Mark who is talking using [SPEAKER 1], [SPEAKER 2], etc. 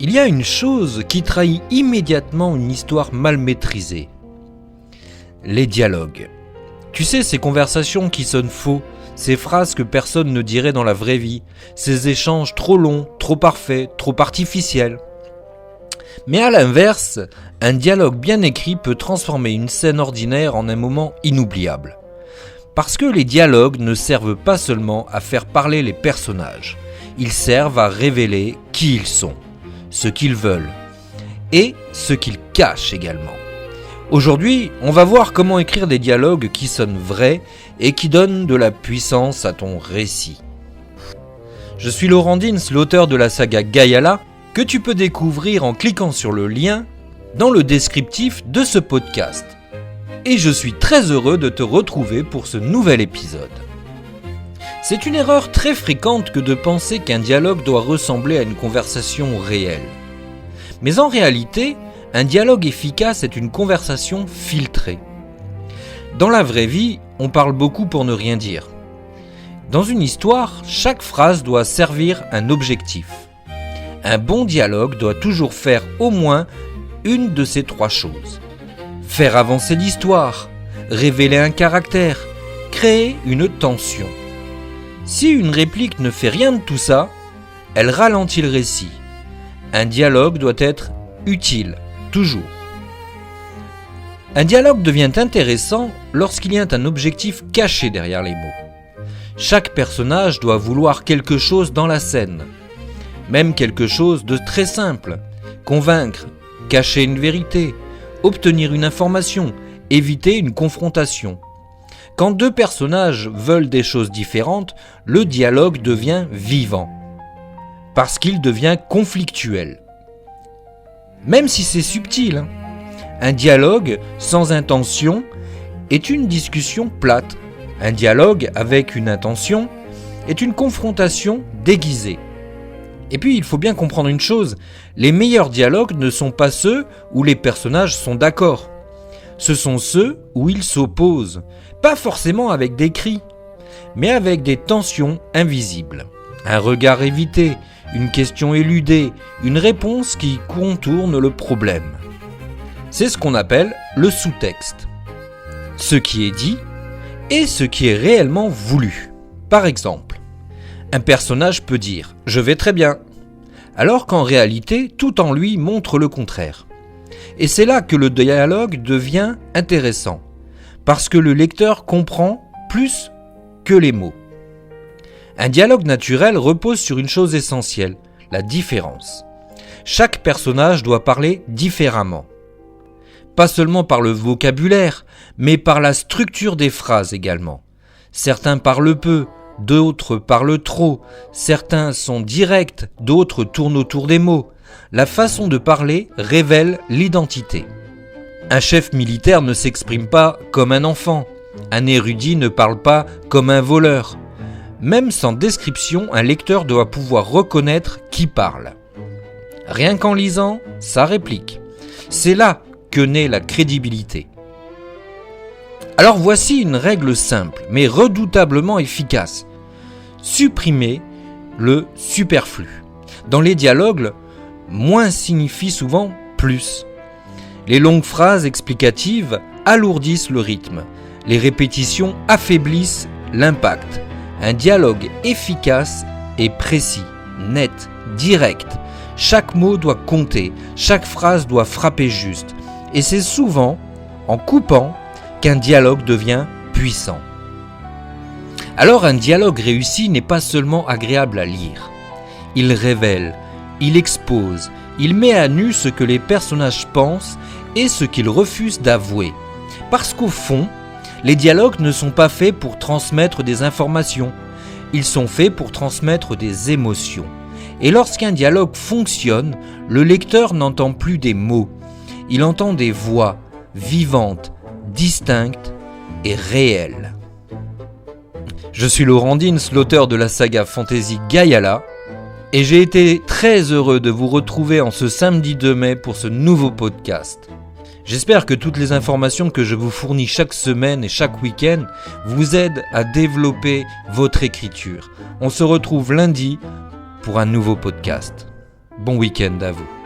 [SPEAKER 1] Il y a une chose qui trahit immédiatement une histoire mal maîtrisée. Les dialogues. Tu sais, ces conversations qui sonnent faux, ces phrases que personne ne dirait dans la vraie vie, ces échanges trop longs, trop parfaits, trop artificiels. Mais à l'inverse, un dialogue bien écrit peut transformer une scène ordinaire en un moment inoubliable. Parce que les dialogues ne servent pas seulement à faire parler les personnages, ils servent à révéler qui ils sont, ce qu'ils veulent et ce qu'ils cachent également. Aujourd'hui, on va voir comment écrire des dialogues qui sonnent vrais et qui donnent de la puissance à ton récit. Je suis Laurent Dins, l'auteur de la saga Gaiala, que tu peux découvrir en cliquant sur le lien dans le descriptif de ce podcast. Et je suis très heureux de te retrouver pour ce nouvel épisode. C'est une erreur très fréquente que de penser qu'un dialogue doit ressembler à une conversation réelle. Mais en réalité, un dialogue efficace est une conversation filtrée. Dans la vraie vie, on parle beaucoup pour ne rien dire. Dans une histoire, chaque phrase doit servir un objectif. Un bon dialogue doit toujours faire au moins une de ces trois choses. Faire avancer l'histoire, révéler un caractère, créer une tension. Si une réplique ne fait rien de tout ça, elle ralentit le récit. Un dialogue doit être utile, toujours. Un dialogue devient intéressant lorsqu'il y a un objectif caché derrière les mots. Chaque personnage doit vouloir quelque chose dans la scène, même quelque chose de très simple, convaincre, cacher une vérité, obtenir une information, éviter une confrontation. Quand deux personnages veulent des choses différentes, le dialogue devient vivant, parce qu'il devient conflictuel. Même si c'est subtil, un dialogue sans intention est une discussion plate. Un dialogue avec une intention est une confrontation déguisée. Et puis il faut bien comprendre une chose, les meilleurs dialogues ne sont pas ceux où les personnages sont d'accord. Ce sont ceux où ils s'opposent, pas forcément avec des cris, mais avec des tensions invisibles. Un regard évité, une question éludée, une réponse qui contourne le problème. C'est ce qu'on appelle le sous-texte. Ce qui est dit et ce qui est réellement voulu. Par exemple, un personnage peut dire « je vais très bien », alors qu'en réalité, tout en lui montre le contraire. Et c'est là que le dialogue devient intéressant, parce que le lecteur comprend plus que les mots. Un dialogue naturel repose sur une chose essentielle, la différence. Chaque personnage doit parler différemment. Pas seulement par le vocabulaire, mais par la structure des phrases également. Certains parlent peu, d'autres parlent trop, certains sont directs, d'autres tournent autour des mots. La façon de parler révèle l'identité. Un chef militaire ne s'exprime pas comme un enfant, un érudit ne parle pas comme un voleur. Même sans description, un lecteur doit pouvoir reconnaître qui parle. Rien qu'en lisant, ça réplique. C'est là que naît la crédibilité. Alors voici une règle simple, mais redoutablement efficace. Supprimer le superflu. Dans les dialogues, moins signifie souvent plus. Les longues phrases explicatives alourdissent le rythme. Les répétitions affaiblissent l'impact. Un dialogue efficace est précis, net, direct. Chaque mot doit compter, chaque phrase doit frapper juste. Et c'est souvent en coupant qu'un dialogue devient puissant. Alors un dialogue réussi n'est pas seulement agréable à lire. Il révèle, il expose, il met à nu ce que les personnages pensent et ce qu'ils refusent d'avouer. Parce qu'au fond, les dialogues ne sont pas faits pour transmettre des informations, ils sont faits pour transmettre des émotions. Et lorsqu'un dialogue fonctionne, le lecteur n'entend plus des mots, il entend des voix vivantes, distinctes et réelles. Je suis Laurent Dins, l'auteur de la saga fantasy Gaiala, et j'ai été très heureux de vous retrouver en ce samedi 2 mai pour ce nouveau podcast. J'espère que toutes les informations que je vous fournis chaque semaine et chaque week-end vous aident à développer votre écriture. On se retrouve lundi pour un nouveau podcast. Bon week-end à vous.